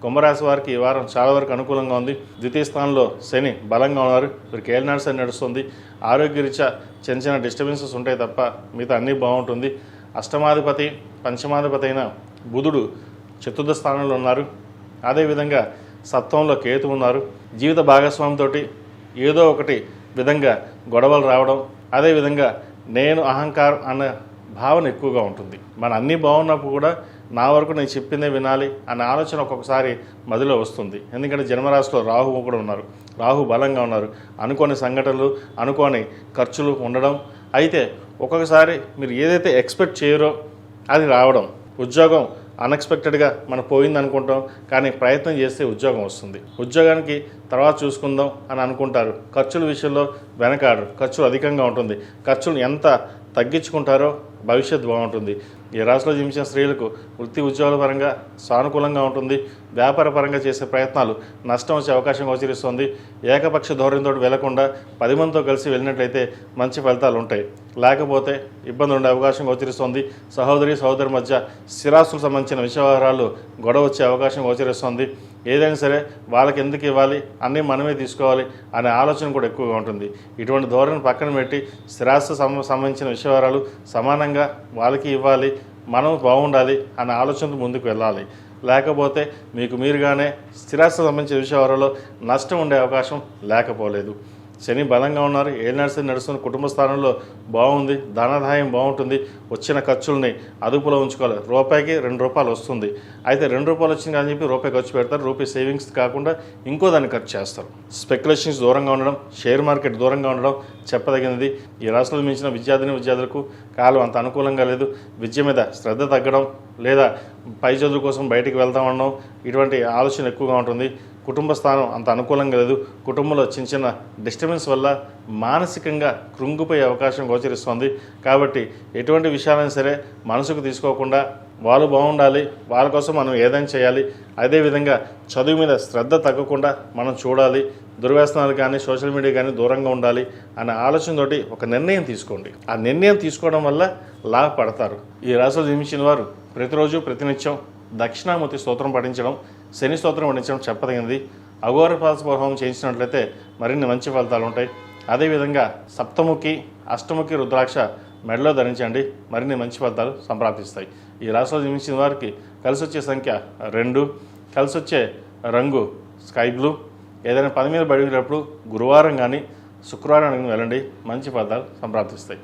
కుంభరాశి వారికి ఈ వారం చాలా వరకు అనుకూలంగా ఉంది. ద్వితీయ స్థానంలో శని బలంగా ఉన్నారు. వీరికి ఏలినాడు శని నడుస్తుంది. ఆరోగ్యరీత్యా చిన్న చిన్న డిస్టర్బెన్సెస్ ఉంటాయి తప్ప మిగతా అన్నీ బాగుంటుంది. అష్టమాధిపతి పంచమాధిపతి అయిన బుధుడు చతుర్థ స్థానంలో ఉన్నారు. అదేవిధంగా సప్తమంలో కేతు ఉన్నారు. జీవిత భాగస్వామితో ఏదో ఒకటి విధంగా గొడవలు రావడం, అదేవిధంగా నేను అహంకారం అన్న భావన ఎక్కువగా ఉంటుంది. మన అన్నీ బాగున్నప్పుడు కూడా నా వరకు నేను చెప్పిందే వినాలి అనే ఆలోచన ఒక్కొక్కసారి మదిలో వస్తుంది. ఎందుకంటే జన్మరాశిలో రాహువు కూడా ఉన్నారు. రాహు బలంగా ఉన్నారు. అనుకోని సంఘటనలు, అనుకోని ఖర్చులు ఉండడం. అయితే ఒక్కొక్కసారి మీరు ఏదైతే ఎక్స్పెక్ట్ చేయరో అది రావడం. ఉద్యోగం అన్ఎక్స్పెక్టెడ్గా మనం పోయింది అనుకుంటాం, కానీ ప్రయత్నం చేస్తే ఉద్యోగం వస్తుంది. ఉద్యోగానికి తర్వాత చూసుకుందాం అని అనుకుంటారు. ఖర్చుల విషయంలో వెనకాడరు. ఖర్చులు అధికంగా ఉంటుంది. ఖర్చులు ఎంత తగ్గించుకుంటారో భవిష్యత్తు బాగుంటుంది. ఈ రాశిలో జన్మించిన స్త్రీలకు వృత్తి ఉద్యోగాల పరంగా సానుకూలంగా ఉంటుంది. వ్యాపార పరంగా చేసే ప్రయత్నాలు నష్టం వచ్చే అవకాశం గోచరిస్తుంది. ఏకపక్ష ధోరణితో వెళ్లకుండా 10 మందితో కలిసి వెళ్ళినట్లయితే మంచి ఫలితాలు ఉంటాయి. లేకపోతే ఇబ్బంది ఉండే అవకాశం గోచరిస్తుంది. సహోదరి మధ్య స్థిరాస్తులకు సంబంధించిన విషయవహారాలు గొడవ వచ్చే అవకాశం గోచరిస్తుంది. ఏదైనా సరే వాళ్ళకి ఎందుకు ఇవ్వాలి, అన్నీ మనమే తీసుకోవాలి అనే ఆలోచన కూడా ఎక్కువగా ఉంటుంది. ఇటువంటి ధోరణి పక్కన పెట్టి స్థిరాస్తు సంబంధించిన విషయవహారాలు సమానంగా వాళ్ళకి ఇవ్వాలి, మనం బాగుండాలి అనే ఆలోచనతో ముందుకు వెళ్ళాలి. లేకపోతే మీకు మీరుగానే స్థిరాస్తి సంబంధించిన విషయాలలో నష్టం ఉండే అవకాశం లేకపోలేదు. శని బలంగా ఉన్నారు. ఏలినాడు శని నడుస్తుంది. కుటుంబ స్థానంలో బాగుంది. ధనాదాయం బాగుంటుంది. వచ్చిన ఖర్చుల్ని అదుపులో ఉంచుకోవాలి. రూపాయికి ₹2 వస్తుంది. అయితే ₹2 వచ్చింది అని చెప్పి రూపాయి ఖర్చు పెడతారు. రూపాయి సేవింగ్స్ కాకుండా ఇంకో దాన్ని ఖర్చు చేస్తారు. స్పెక్యులేషన్స్ దూరంగా ఉండడం, షేర్ మార్కెట్ దూరంగా ఉండడం చెప్పదగినది. ఈ రాష్ట్రంలో మించిన విద్యార్థులకు కాలం అంత అనుకూలంగా లేదు. విద్య మీద శ్రద్ధ తగ్గడం, లేదా పై చదువు కోసం బయటికి వెళ్తామనడం, ఇటువంటి ఆలోచన ఎక్కువగా ఉంటుంది. కుటుంబ స్థానం అంత అనుకూలంగా లేదు. కుటుంబంలో చిన్న చిన్న డిస్టర్బెన్స్ వల్ల మానసికంగా కృంగిపోయే అవకాశం గోచరిస్తుంది. కాబట్టి ఎటువంటి విషయాలైనా సరే మనసుకు తీసుకోకుండా వాళ్ళు బాగుండాలి, వాళ్ళ కోసం మనం ఏదైనా చేయాలి. అదేవిధంగా చదువు మీద శ్రద్ధ తగ్గకుండా మనం చూడాలి. దుర్వ్యసనాలు కానీ సోషల్ మీడియా కానీ దూరంగా ఉండాలి అనే ఆలోచనతోటి ఒక నిర్ణయం తీసుకోండి. ఆ నిర్ణయం తీసుకోవడం వల్ల లాభపడతారు. ఈ రాశిలో జన్మించిన వారు ప్రతిరోజు ప్రతినిత్యం దక్షిణామూర్తి స్తోత్రం పఠించడం, శని స్తోత్రం పఠించడం చెప్పదగినది. అఘోర పాశుపత హోమం చేయించినట్లయితే మరిన్ని మంచి ఫలితాలు ఉంటాయి. అదేవిధంగా సప్తముఖి అష్టముఖి రుద్రాక్ష మెడలో ధరించండి. మరిన్ని మంచి ఫలితాలు సంప్రాప్తిస్తాయి. ఈ రాశిలో జన్మించిన వారికి కలిసి వచ్చే సంఖ్య 2, కలిసి వచ్చే రంగు స్కై బ్లూ. ఏదైనా పని మీద బయటకు గురువారం కానీ శుక్రవారం వెళ్ళండి. మంచి ఫలితాలు సంప్రాప్తిస్తాయి.